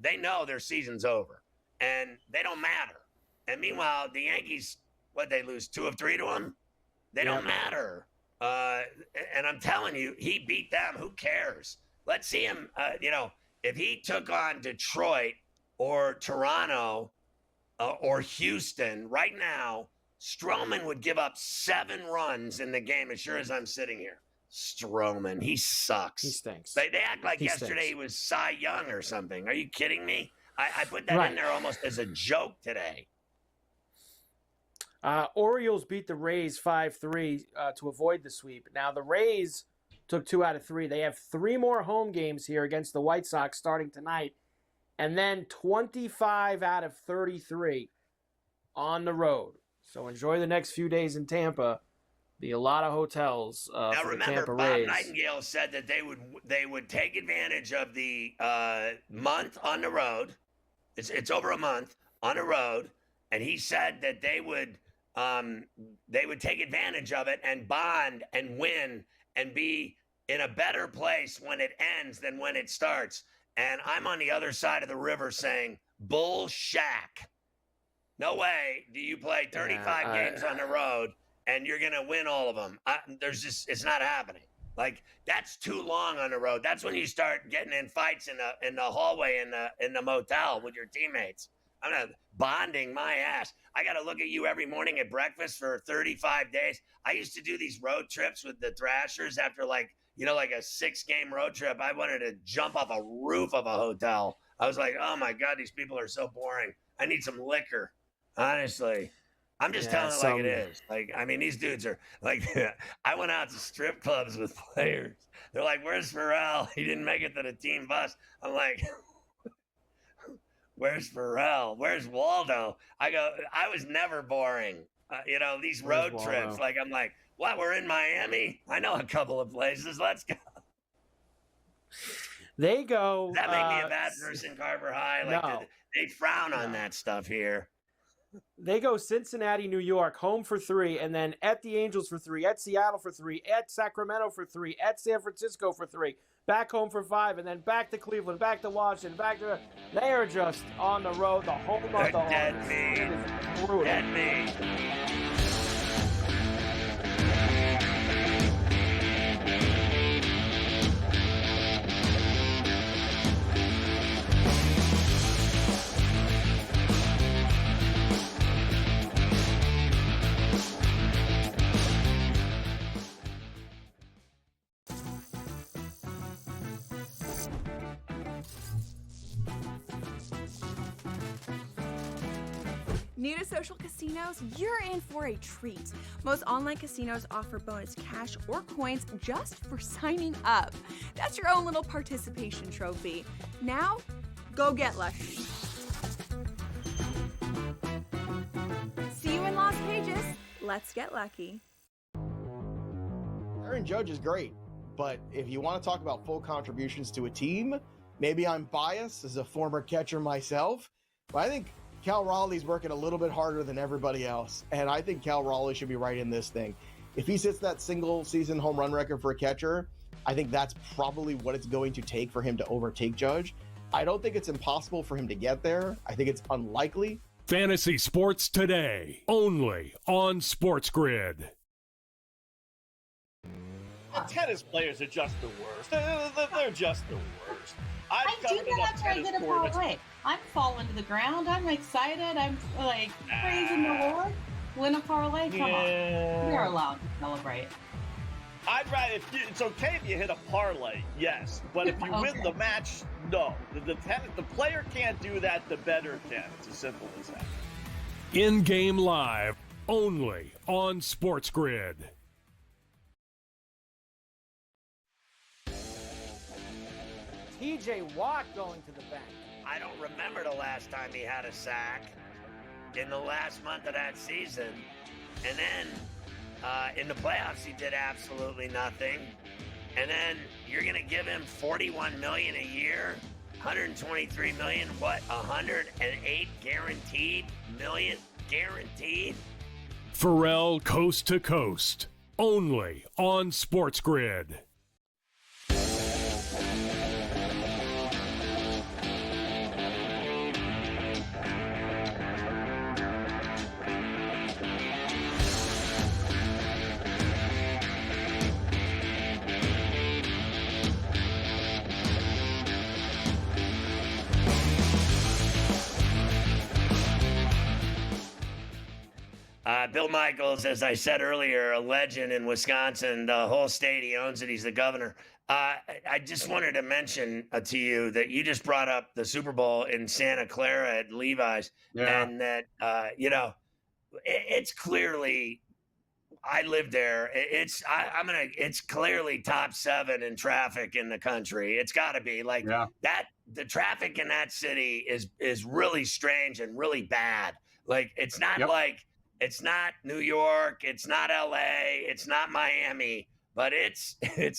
they know their season's over, and they don't matter. And meanwhile, the Yankees, they lose 2 of 3 to them? They don't matter. And I'm telling you, he beat them. Who cares? Let's see him, if he took on Detroit or Toronto or Houston right now, Stroman would give up 7 runs in the game as sure as I'm sitting here. Stroman, he sucks.
He stinks.
They act like yesterday he was Cy Young or something. Are you kidding me? I put that in there almost as a joke today.
Orioles beat the Rays 5-3 to avoid the sweep. Now, the Rays took 2 out of 3. They have 3 more home games here against the White Sox starting tonight. And then 25 out of 33 on the road. So enjoy the next few days in Tampa. Be a lot of hotels
now
for
remember,
the Tampa
Bob
Rays.
Nightingale said that they would take advantage of the month on the road. It's over a month on the road, and he said that they would take advantage of it and bond and win and be in a better place when it ends than when it starts. And I'm on the other side of the river saying, bull shack. No way do you play 35 games on the road and you're going to win all of them. It's not happening. Like, that's too long on the road. That's when you start getting in fights in the hallway in the motel with your teammates. I'm not bonding my ass. I got to look at you every morning at breakfast for 35 days. I used to do these road trips with the Thrashers after like a 6-game road trip. I wanted to jump off a roof of a hotel. I was like, oh my God, these people are so boring. I need some liquor. Honestly, I'm just telling it like it is. Like, I mean, these dudes are like, I went out to strip clubs with players. They're like, where's Ferrall? He didn't make it to the team bus. I'm like, where's Ferrall? Where's Waldo? I was never boring. These road trips. Like, I'm like, what? We're in Miami? I know a couple of places. Let's go.
They go.
Does that make me a bad person, Carver High? Like,
no.
They frown on that stuff here.
They go Cincinnati, New York, home for 3, and then at the Angels for 3, at Seattle for 3, at Sacramento for 3, at San Francisco for 3, back home for 5, and then back to Cleveland, back to Washington, back to. They are just on the road the whole month of August. It is brutal.
Dead meat.
New to social casinos? You're in for a treat. Most online casinos offer bonus cash or coins just for signing up. That's your own little participation trophy. Now, go get lucky. Let's get lucky.
Aaron Judge is great, but if you want to talk about full contributions to a team, maybe I'm biased as a former catcher myself, but I think Cal Raleigh's working a little bit harder than everybody else, and I think Cal Raleigh should be right in this thing. If he sets that single season home run record for a catcher, I think that's probably what it's going to take for him to overtake Judge. I don't think it's impossible for him to get there. I think it's unlikely.
Fantasy Sports Today, only on SportsGrid.
The tennis players are just the worst. They're just the worst.
I do that after I get a parlay. I'm falling to the ground. I'm excited. I'm like praising the Lord. Win a parlay. Come on, you're allowed to celebrate.
I'd rather. It's okay if you hit a parlay, yes, but if you win the match, no. The player can't do that. The bettor can. It's as simple as that.
In-game live, only on SportsGrid.
TJ Watt going to the bank.
I don't remember the last time he had a sack in the last month of that season. And then in the playoffs, he did absolutely nothing. And then you're going to give him $41 million a year, $123 million, what, 108 million guaranteed?
Ferrall coast to coast, only on SportsGrid.
Bill Michaels, as I said earlier, a legend in Wisconsin. The whole state, he owns it. He's the governor. I just wanted to mention to you that you just brought up the Super Bowl in Santa Clara at Levi's.
Yeah.
And that, it's clearly, I live there. It's clearly top 7 in traffic in the country. It's got to be that. The traffic in that city is really strange and really bad. Like, it's not it's not New York, it's not LA, it's not Miami, but it's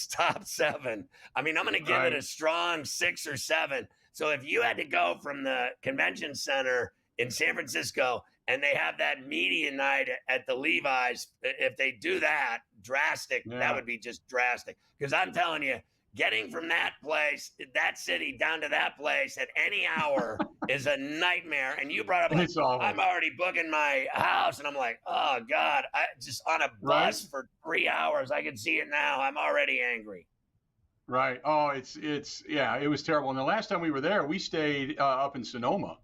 top 7. I mean, I'm going to give it a strong 6 or 7. So if you had to go from the convention center in San Francisco and they have that media night at the Levi's, if they do that drastic, that would be just drastic. Because I'm telling you, getting from that place, that city, down to that place at any hour is a nightmare. And you brought up, I'm already booking my house. And I'm like, oh, God, I just on a bus for 3 hours. I can see it now. I'm already angry.
Right. Oh, it was terrible. And the last time we were there, we stayed up in Sonoma.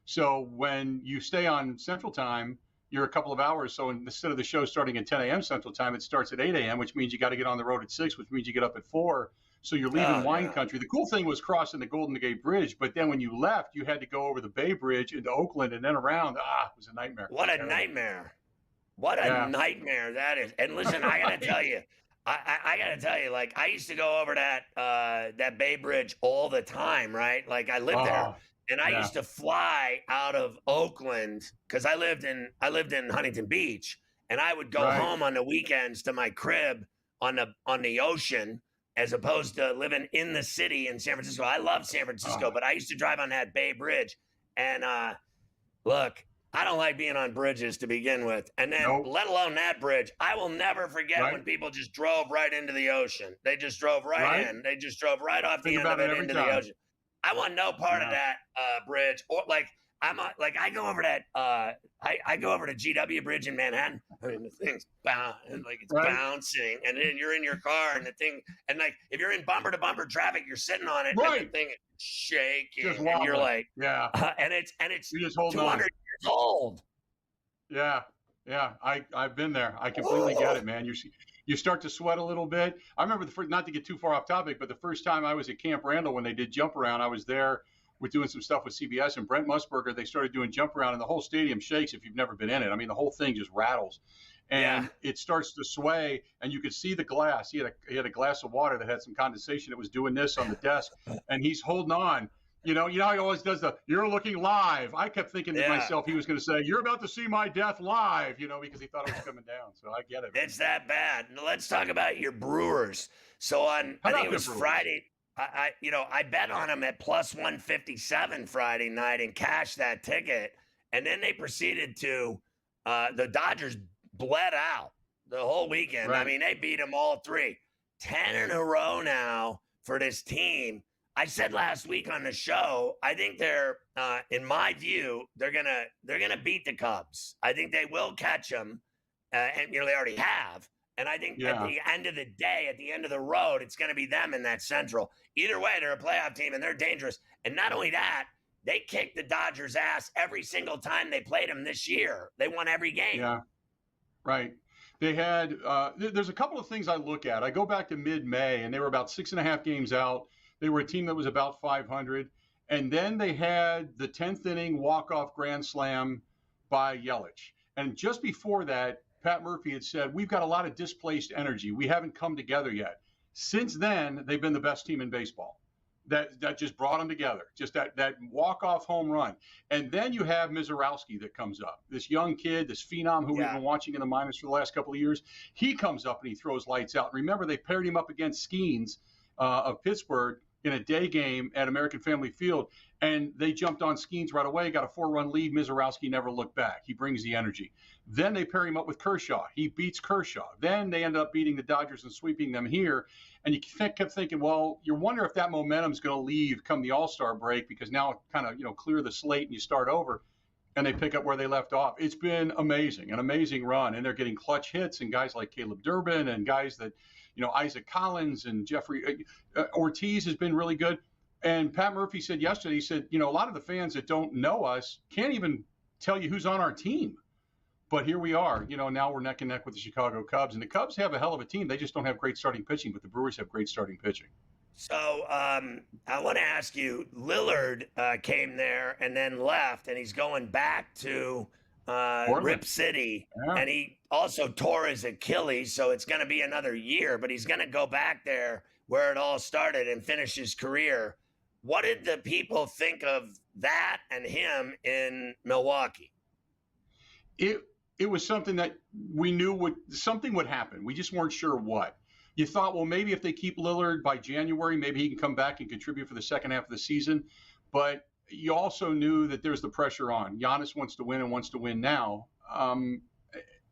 So when you stay on Central Time, you're a couple of hours. So instead of the show starting at 10 a.m. Central Time, it starts at 8 a.m., which means you got to get on the road at 6, which means you get up at 4. So you're leaving wine country. The cool thing was crossing the Golden Gate Bridge, but then when you left, you had to go over the Bay Bridge into Oakland and then around. It was a nightmare.
What a nightmare. What a nightmare that is. And listen, I got to tell you, I got to tell you, like, I used to go over that Bay Bridge all the time, right? Like, I lived there. And I used to fly out of Oakland because I lived in Huntington Beach, and I would go home on the weekends to my crib on the ocean, as opposed to living in the city in San Francisco. I love San Francisco, but I used to drive on that Bay Bridge. And look, I don't like being on bridges to begin with. And then let alone that bridge, I will never forget when people just drove right into the ocean. They just drove right in. They just drove right off the end of it into the ocean. I want no part of that bridge. Or I go over that. I go over to GW Bridge in Manhattan. I mean, the thing's bouncing, and then you're in your car, and the thing, and like if you're in bumper to bumper traffic, you're sitting on it, and the thing is shaking, and you're like, and it's 200 years old.
Yeah, I've been there. I completely get it, man. You start to sweat a little bit. I remember not to get too far off topic, but the first time I was at Camp Randall when they did Jump Around, I was there. We're doing some stuff with CBS, and Brent Musburger, they started doing Jump Around, and the whole stadium shakes if you've never been in it. I mean, the whole thing just rattles. And it starts to sway, and you could see the glass. He had a glass of water that had some condensation. It was doing this on the desk, and he's holding on. You know how he always does "you're looking live." I kept thinking to myself he was going to say, "You're about to see my death live," because he thought it was coming down. So I get it.
It's that bad. Now, let's talk about your Brewers. So I think it was Friday. I bet on them at plus 157 Friday night and cashed that ticket. And then they proceeded to, the Dodgers bled out the whole weekend.
Right.
I mean, they beat them all 3. 10 in a row now for this team. I said last week on the show, I think they're, in my view, they're gonna beat the Cubs. I think they will catch them, and they already have. And I think at the end of the day, at the end of the road, it's going to be them in that Central. Either way, they're a playoff team and they're dangerous. And not only that, they kicked the Dodgers' ass every single time they played them this year. They won every game.
Yeah, right. They had. There's a couple of things I look at. I go back to mid-May, and they were about 6.5 games out. They were a team that was about 500. And then they had the 10th inning walk-off grand slam by Yelich. And just before that, Pat Murphy had said, we've got a lot of displaced energy. We haven't come together yet. Since then, they've been the best team in baseball. That just brought them together, just that walk-off home run. And then you have Mizorowski that comes up, this young kid, this phenom who we've been watching in the minors for the last couple of years. He comes up and he throws lights out. Remember, they paired him up against Skeens of Pittsburgh in a day game at American Family Field, and they jumped on Skeens right away, got a 4-run lead. Mizorowski never looked back. He brings the energy. Then they pair him up with Kershaw. He beats Kershaw. Then they end up beating the Dodgers and sweeping them here. And you kept thinking, well, you wonder if that momentum's going to leave come the All-Star break, because now kind of, clear the slate and you start over, and they pick up where they left off. It's been amazing, an amazing run. And they're getting clutch hits, and guys like Caleb Durbin and guys that, Isaac Collins and Jeffrey Ortiz has been really good. And Pat Murphy said yesterday, he said, a lot of the fans that don't know us can't even tell you who's on our team. But here we are, now we're neck and neck with the Chicago Cubs. And the Cubs have a hell of a team. They just don't have great starting pitching, but the Brewers have great starting pitching.
So I want to ask you, Lillard came there and then left, and he's going back to Rip City. Yeah. And he also tore his Achilles, so it's going to be another year. But he's going to go back there where it all started and finish his career. What did the people think of that and him in Milwaukee?
It was something that we knew something would happen. We just weren't sure what. You thought, well, maybe if they keep Lillard by January, maybe he can come back and contribute for the second half of the season. But you also knew that there's the pressure on. Giannis wants to win and wants to win now. And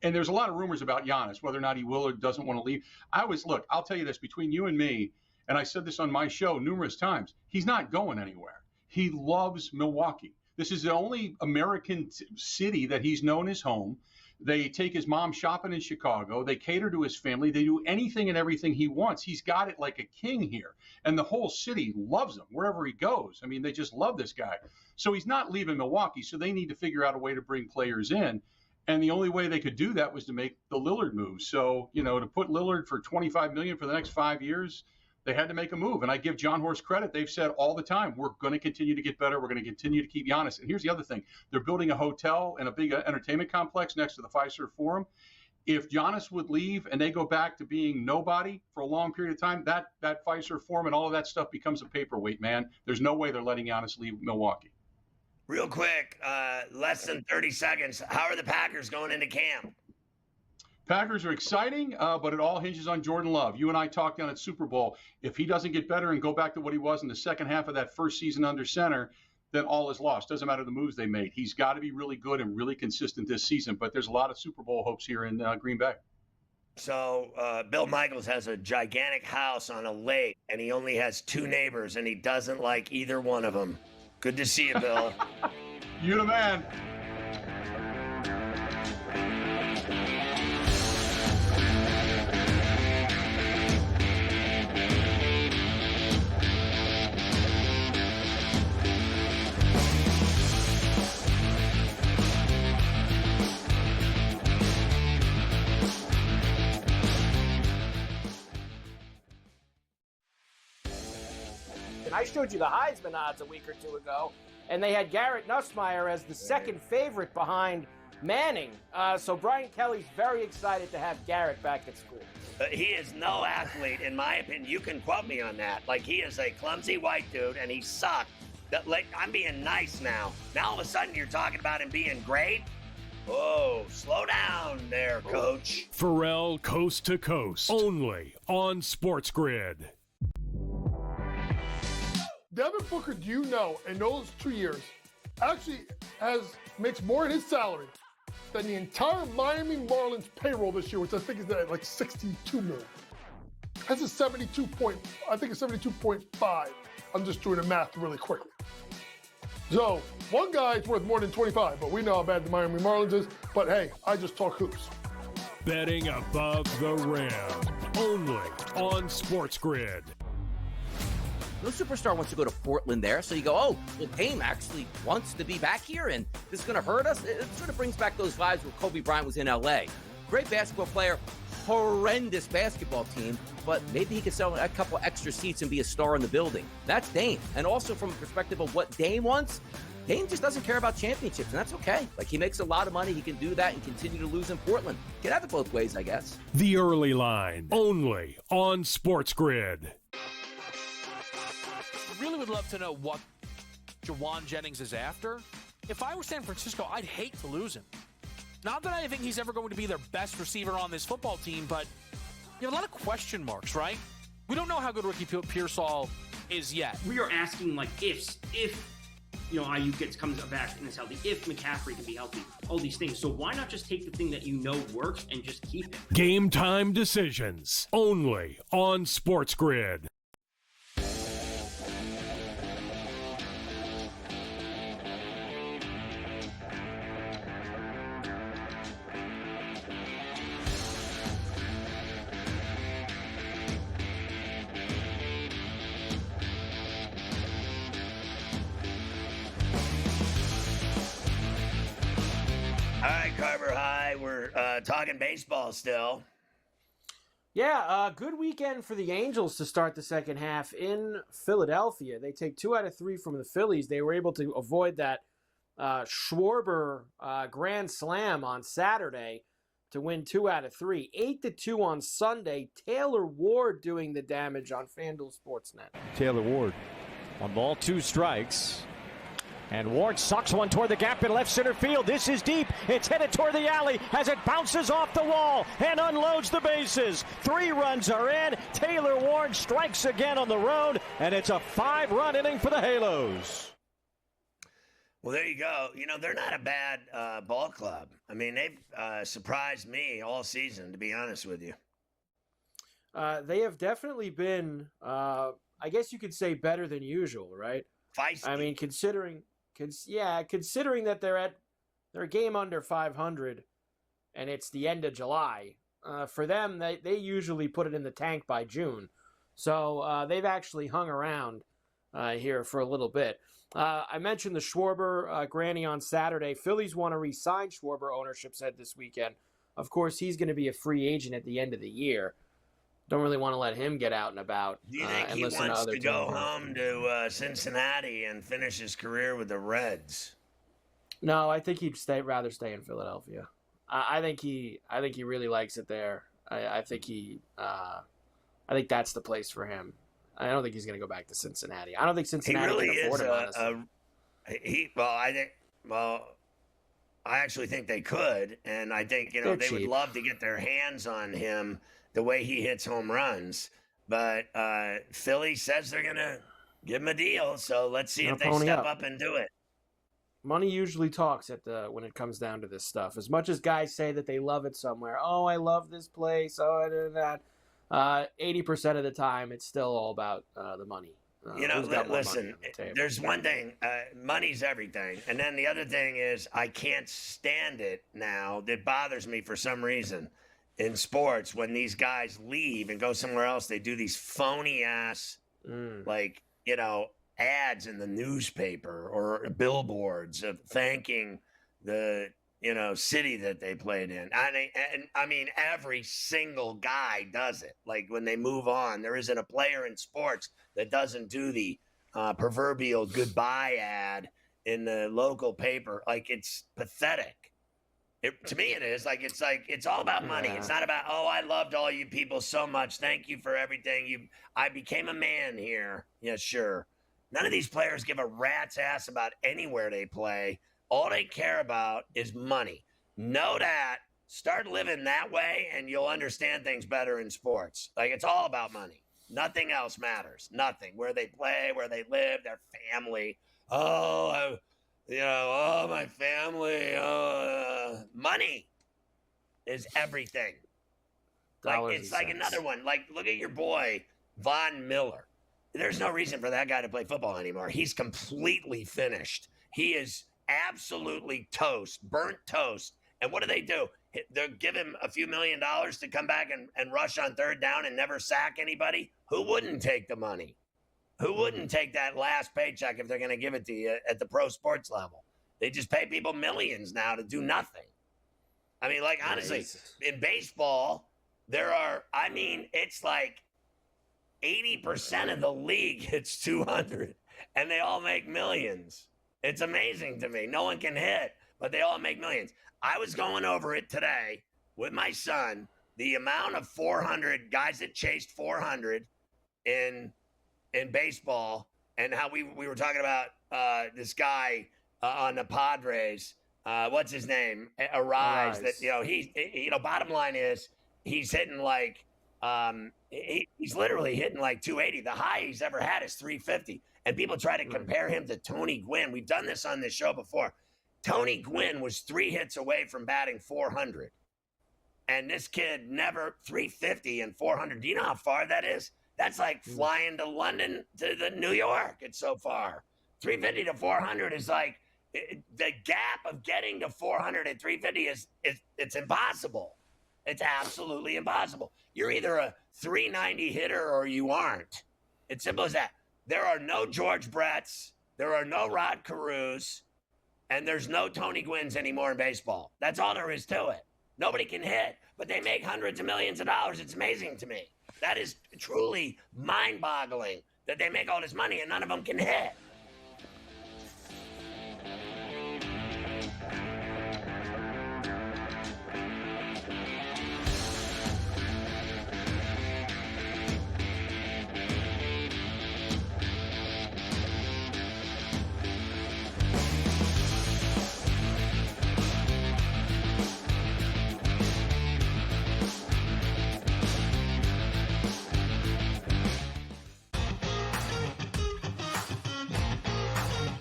there's a lot of rumors about Giannis, whether or not he will or doesn't want to leave. I'll tell you this, between you and me, and I said this on my show numerous times, he's not going anywhere. He loves Milwaukee. This is the only American city that he's known as home. They take his mom shopping in Chicago. They cater to his family. They do anything and everything he wants. He's got it like a king here. And the whole city loves him wherever he goes. I mean, they just love this guy. So he's not leaving Milwaukee. So they need to figure out a way to bring players in. And the only way they could do that was to make the Lillard move. So, to put Lillard for $25 million for the next 5 years, they had to make a move. And I give John Horst credit. They've said all the time, we're going to continue to get better. We're going to continue to keep Giannis. And here's the other thing. They're building a hotel and a big entertainment complex next to the Fiserv Forum. If Giannis would leave and they go back to being nobody for a long period of time, that Fiserv Forum and all of that stuff becomes a paperweight, man. There's no way they're letting Giannis leave Milwaukee.
Real quick, less than 30 seconds. How are the Packers going into camp?
Packers are exciting, but it all hinges on Jordan Love. You and I talked down at Super Bowl. If he doesn't get better and go back to what he was in the second half of that first season under center, then all is lost. Doesn't matter the moves they made. He's got to be really good and really consistent this season. But there's a lot of Super Bowl hopes here in Green Bay.
So Bill Michaels has a gigantic house on a lake, and he only has 2 neighbors, and he doesn't like either one of them. Good to see you, Bill.
You the man.
I showed you the Heisman odds a week or two ago, and they had Garrett Nussmeier as the second favorite behind Manning. So Brian Kelly's very excited to have Garrett back at school.
He is no athlete, in my opinion. You can quote me on that. Like, he is a clumsy white dude, and he sucked Like, I'm being nice now. Now all of a sudden you're talking about him being great? Oh, slow down there, Coach.
Ferrall Coast to Coast, only on SportsGrid.
Devin Booker, do you know, in those 2 years, actually makes more in his salary than the entire Miami Marlins payroll this year, which I think is at like $62 million. Has a 72.5. I'm just doing the math really quickly. So one guy's worth more than 25, but we know how bad the Miami Marlins is. But hey, I just talk hoops.
Betting above the rim, only on SportsGrid.
No superstar wants to go to Portland there, so you go, oh, well, Dame actually wants to be back here, and this is going to hurt us. It sort of brings back those vibes where Kobe Bryant was in L.A. Great basketball player, horrendous basketball team, but maybe he could sell a couple extra seats and be a star in the building. That's Dame. And also from a perspective of what Dame wants, Dame just doesn't care about championships, and that's okay. Like, he makes a lot of money. He can do that and continue to lose in Portland. Can have it both ways, I guess.
The Early Line, only on SportsGrid.
Really would love to know what Jawan Jennings is after. If I were San Francisco, I'd hate to lose him. Not that I think he's ever going to be their best receiver on this football team, but you have a lot of question marks, right? We don't know how good Ricky Pearsall is yet.
We are asking, like, if Ayuk comes back and is healthy, if McCaffrey can be healthy, all these things. So why not just take the thing that you know works and just keep it?
Game time decisions, only on SportsGrid.
Carver High. We're talking baseball still.
Yeah, good weekend for the Angels to start the second half in Philadelphia. They take 2 out of 3 from the Phillies. They were able to avoid that Schwarber grand slam on Saturday to win 2 out of 3. 8-2 on Sunday. Taylor Ward doing the damage on FanDuel Sportsnet.
Taylor Ward on ball, 2 strikes. And Ward sucks one toward the gap in left center field. This is deep. It's headed toward the alley as it bounces off the wall and unloads the bases. 3 runs are in. Taylor Ward strikes again on the road, and it's a 5-run inning for the Halos.
Well, there you go. You know, they're not a bad ball club. I mean, they've surprised me all season, to be honest with you.
They have definitely been, I guess you could say, better than usual, right?
Feisty.
I mean, considering that they're a game under 500, and it's the end of July. For them, they usually put it in the tank by June, so they've actually hung around here for a little bit. I mentioned the Schwarber granny on Saturday. Phillies want to re-sign Schwarber. Ownership said this weekend. Of course, he's going to be a free agent at the end of the year. Don't really want to let him get out and about.
Do you think he wants to go home to Cincinnati and finish his career with the Reds?
No, I think he'd rather stay in Philadelphia. I think he really likes it there. I think that's the place for him. I don't think he's going to go back to Cincinnati. I don't think Cincinnati
really
can afford him.
I actually think they could, and I think they would love to get their hands on him the way he hits home runs. But Philly says they're going to give him a deal, so let's see if they step up and do it.
Money usually talks when it comes down to this stuff. As much as guys say that they love it somewhere, oh, I love this place, oh, I do that, 80% of the time it's still all about the money.
Listen, there's one thing, money's everything. And then the other thing is I can't stand it now. That bothers me for some reason. In sports, when these guys leave and go somewhere else, they do these phony ass, ads in the newspaper or billboards of thanking the, city that they played in. I mean, every single guy does it. Like when they move on, there isn't a player in sports that doesn't do the proverbial goodbye ad in the local paper. Like, it's pathetic. To me, it is. It's all about money. Yeah. It's not about, oh, I loved all you people so much. Thank you for everything. I became a man here. Yeah, sure. None of these players give a rat's ass about anywhere they play. All they care about is money. Know that. Start living that way, and you'll understand things better in sports. Like, it's all about money. Nothing else matters. Nothing. Where they play, where they live, their family. Oh, my family. Money is everything. Like, it's like another one. Like, look at your boy, Von Miller. There's no reason for that guy to play football anymore. He's completely finished. He is absolutely toast, burnt toast. And what do? They'll give him a few $1 million to come back and rush on third down and never sack anybody? Who wouldn't take the money? Who wouldn't take that last paycheck if they're going to give it to you at the pro sports level? They just pay people millions now to do nothing. I mean, like, honestly, in baseball, it's like 80% of the league hits 200, and they all make millions. It's amazing to me. No one can hit, but they all make millions. I was going over it today with my son, the amount of 400 guys that chased 400 in baseball, and how we were talking about this guy on the Padres. What's his name? Arise. That bottom line is he's hitting like he's literally hitting like 280. The high he's ever had is 350. And people try to compare him to Tony Gwynn. We've done this on this show before. Tony Gwynn was 3 hits away from batting 400. And this kid never 350 and 400. Do you know how far that is? That's like flying to London to New York. It's so far. 350 to 400 is like the gap of getting to 400 and 350 it's impossible. It's absolutely impossible. You're either a 390 hitter or you aren't. It's simple as that. There are no George Bretts. There are no Rod Carews. And there's no Tony Gwynns anymore in baseball. That's all there is to it. Nobody can hit, but they make hundreds of millions of dollars. It's amazing to me. That is truly mind-boggling that they make all this money and none of them can hit.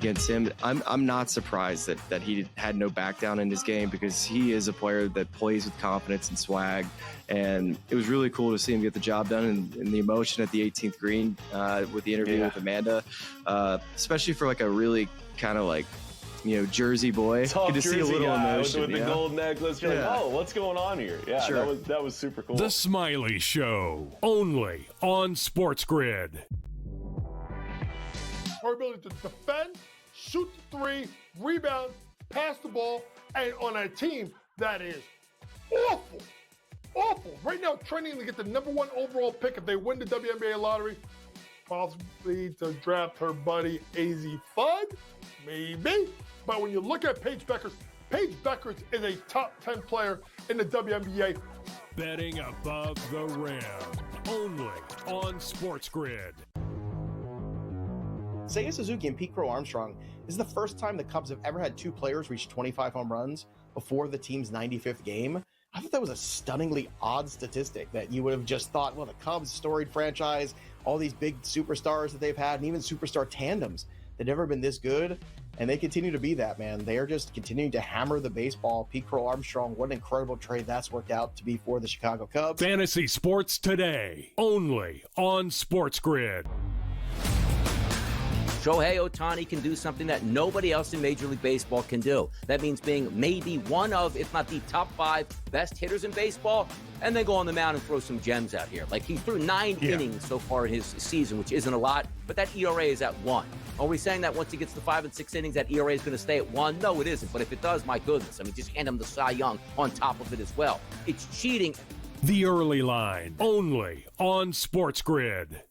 Against him, I'm not surprised that he had no back down in his game, because he is a player that plays with confidence and swag, and it was really cool to see him get the job done, and the emotion at the 18th green with the interview with Amanda, especially for like a really kind of like, Jersey boy.
Tough
Good to see a little emotion
with the gold necklace. You're like, oh, what's going on here? Yeah,
sure.
that was super cool.
The Smiley Show, only on SportsGrid.
Her ability to defend, shoot the three, rebound, pass the ball, and on a team that is awful. Right now, trending to get the #1 overall pick if they win the WNBA lottery. Possibly to draft her buddy AZ Fudd, maybe. But when you look at Paige Beckers is a top 10 player in the WNBA.
Betting above the rim, only on SportsGrid.
Seiya Suzuki and Pete Crow-Armstrong is the first time the Cubs have ever had 2 players reach 25 home runs before the team's 95th game. I thought that was a stunningly odd statistic that you would have just thought, well, the Cubs, storied franchise, all these big superstars that they've had, and even superstar tandems, they've never been this good, and they continue to be that, man. They are just continuing to hammer the baseball. Pete Crow-Armstrong, what an incredible trade that's worked out to be for the Chicago Cubs.
Fantasy Sports Today, only on SportsGrid.
Shohei Ohtani can do something that nobody else in Major League Baseball can do. That means being maybe one of, if not the top 5 best hitters in baseball, and then go on the mound and throw some gems out here. Like, he threw 9 innings so far in his season, which isn't a lot, but that ERA is at 1. Are we saying that once he gets to 5 and 6 innings, that ERA is going to stay at 1? No, it isn't. But if it does, my goodness. I mean, just hand him the Cy Young on top of it as well. It's cheating.
The Early Line, only on SportsGrid.